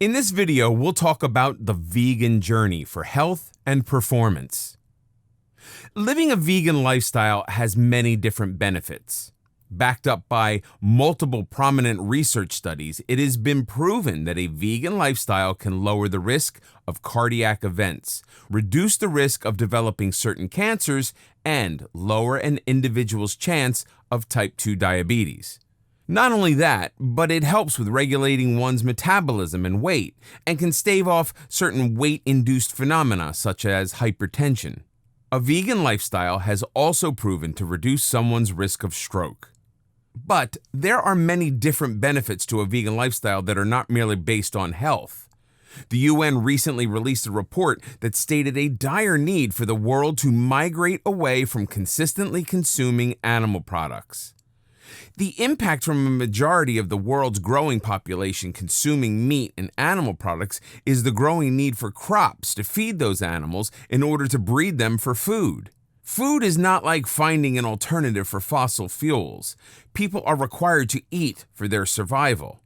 In this video, we'll talk about the vegan journey for health and performance. Living a vegan lifestyle has many different benefits. Backed up by multiple prominent research studies, it has been proven that a vegan lifestyle can lower the risk of cardiac events, reduce the risk of developing certain cancers, and lower an individual's chance of type 2 diabetes. Not only that, but it helps with regulating one's metabolism and weight, and can stave off certain weight-induced phenomena such as hypertension. A vegan lifestyle has also proven to reduce someone's risk of stroke. But there are many different benefits to a vegan lifestyle that are not merely based on health. The UN recently released a report that stated a dire need for the world to migrate away from consistently consuming animal products. The impact from a majority of the world's growing population consuming meat and animal products is the growing need for crops to feed those animals in order to breed them for food. Food is not like finding an alternative for fossil fuels. People are required to eat for their survival.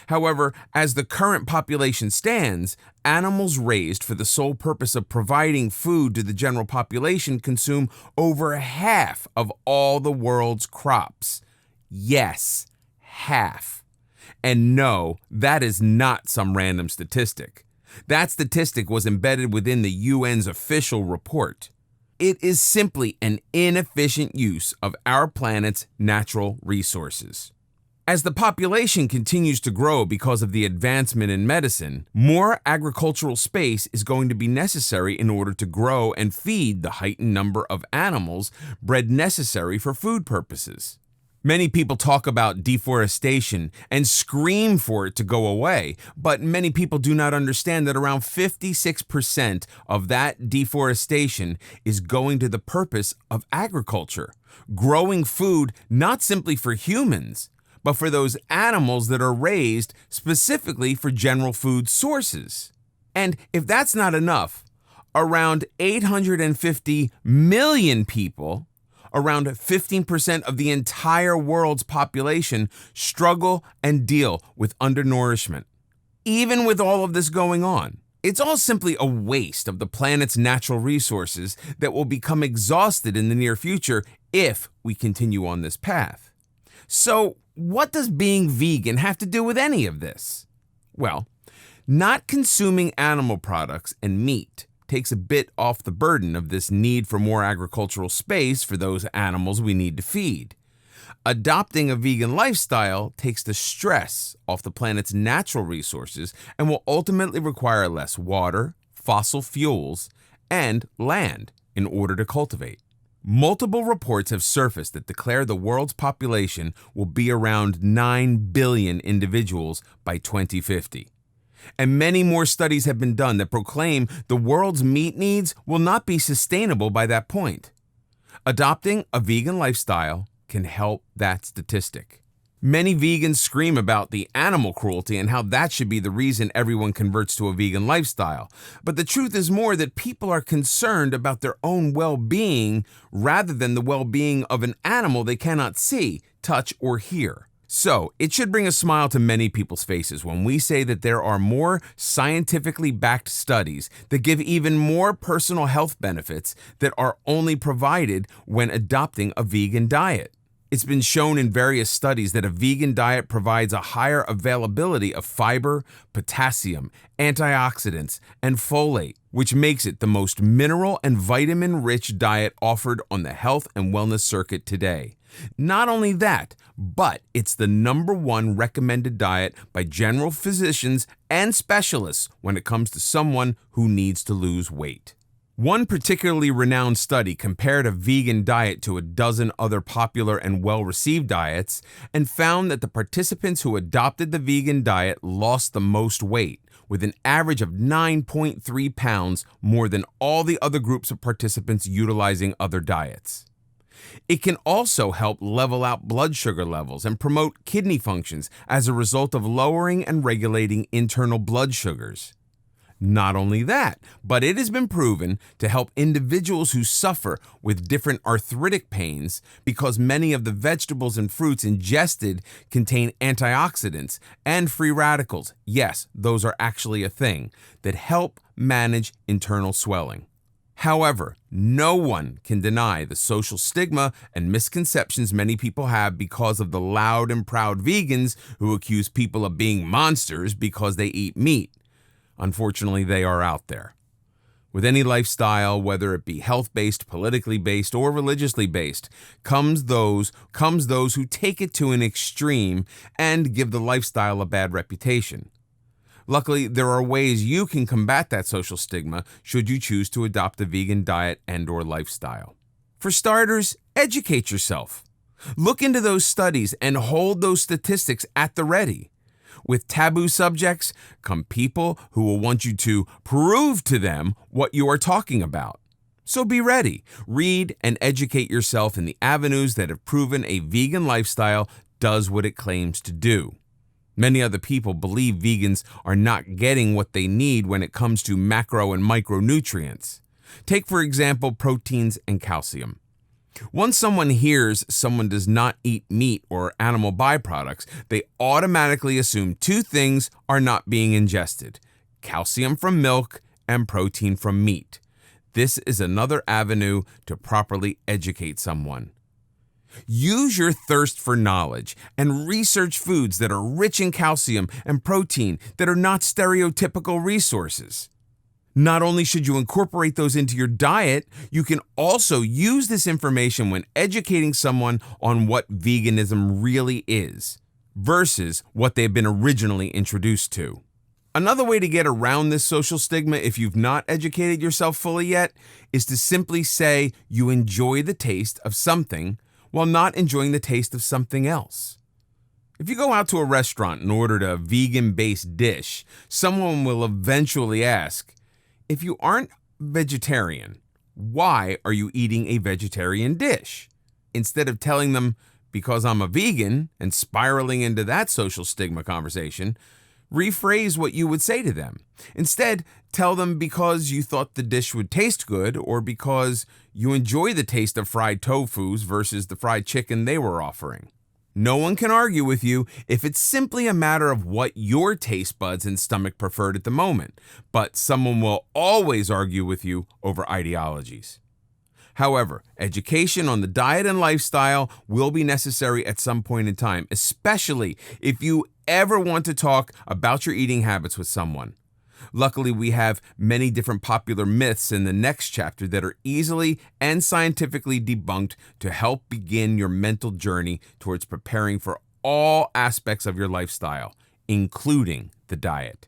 However, as the current population stands, animals raised for the sole purpose of providing food to the general population consume over half of all the world's crops. Yes, half. And no, that is not some random statistic. That statistic was embedded within the UN's official report. It is simply an inefficient use of our planet's natural resources. As the population continues to grow because of the advancement in medicine, more agricultural space is going to be necessary in order to grow and feed the heightened number of animals bred necessary for food purposes. Many people talk about deforestation and scream for it to go away, but many people do not understand that around 56% of that deforestation is going to the purpose of agriculture, growing food not simply for humans, but for those animals that are raised specifically for general food sources. And if that's not enough, around 850 million people, around 15% of the entire world's population, struggle and deal with undernourishment. Even with all of this going on, it's all simply a waste of the planet's natural resources that will become exhausted in the near future if we continue on this path. So, what does being vegan have to do with any of this? Well, not consuming animal products and meat takes a bit off the burden of this need for more agricultural space for those animals we need to feed. Adopting a vegan lifestyle takes the stress off the planet's natural resources and will ultimately require less water, fossil fuels, and land in order to cultivate. Multiple reports have surfaced that declare the world's population will be around 9 billion individuals by 2050. And many more studies have been done that proclaim the world's meat needs will not be sustainable by that point. Adopting a vegan lifestyle can help that statistic. Many vegans scream about the animal cruelty and how that should be the reason everyone converts to a vegan lifestyle. But the truth is more that people are concerned about their own well-being rather than the well-being of an animal they cannot see, touch, or hear. So, it should bring a smile to many people's faces when we say that there are more scientifically backed studies that give even more personal health benefits that are only provided when adopting a vegan diet. It's been shown in various studies that a vegan diet provides a higher availability of fiber, potassium, antioxidants, and folate, which makes it the most mineral and vitamin-rich diet offered on the health and wellness circuit today. Not only that, but it's the #1 recommended diet by general physicians and specialists when it comes to someone who needs to lose weight. One particularly renowned study compared a vegan diet to a dozen other popular and well-received diets and found that the participants who adopted the vegan diet lost the most weight, with an average of 9.3 pounds more than all the other groups of participants utilizing other diets. It can also help level out blood sugar levels and promote kidney functions as a result of lowering and regulating internal blood sugars. Not only that, but it has been proven to help individuals who suffer with different arthritic pains because many of the vegetables and fruits ingested contain antioxidants and free radicals. Yes, those are actually a thing that help manage internal swelling. However, no one can deny the social stigma and misconceptions many people have because of the loud and proud vegans who accuse people of being monsters because they eat meat. Unfortunately, they are out there. With any lifestyle, whether it be health-based, politically based, or religiously based, comes those who take it to an extreme and give the lifestyle a bad reputation. Luckily, there are ways you can combat that social stigma should you choose to adopt a vegan diet and/or lifestyle. For starters, educate yourself. Look into those studies and hold those statistics at the ready. With taboo subjects come people who will want you to prove to them what you are talking about. So be ready. Read and educate yourself in the avenues that have proven a vegan lifestyle does what it claims to do. Many other people believe vegans are not getting what they need when it comes to macro and micronutrients. Take, for example, proteins and calcium. Once someone hears someone does not eat meat or animal byproducts, they automatically assume two things are not being ingested: calcium from milk and protein from meat. This is another avenue to properly educate someone. Use your thirst for knowledge and research foods that are rich in calcium and protein that are not stereotypical resources. Not only should you incorporate those into your diet, you can also use this information when educating someone on what veganism really is versus what they've been originally introduced to. Another way to get around this social stigma, if you've not educated yourself fully yet, is to simply say you enjoy the taste of something while not enjoying the taste of something else. If you go out to a restaurant and ordered a vegan-based dish, someone will eventually ask, if you aren't vegetarian, why are you eating a vegetarian dish? Instead of telling them, because I'm a vegan, and spiraling into that social stigma conversation, rephrase what you would say to them. Instead, tell them because you thought the dish would taste good or because you enjoy the taste of fried tofus versus the fried chicken they were offering. No one can argue with you if it's simply a matter of what your taste buds and stomach preferred at the moment, but someone will always argue with you over ideologies. However, education on the diet and lifestyle will be necessary at some point in time, especially if you ever want to talk about your eating habits with someone. Luckily, we have many different popular myths in the next chapter that are easily and scientifically debunked to help begin your mental journey towards preparing for all aspects of your lifestyle, including the diet.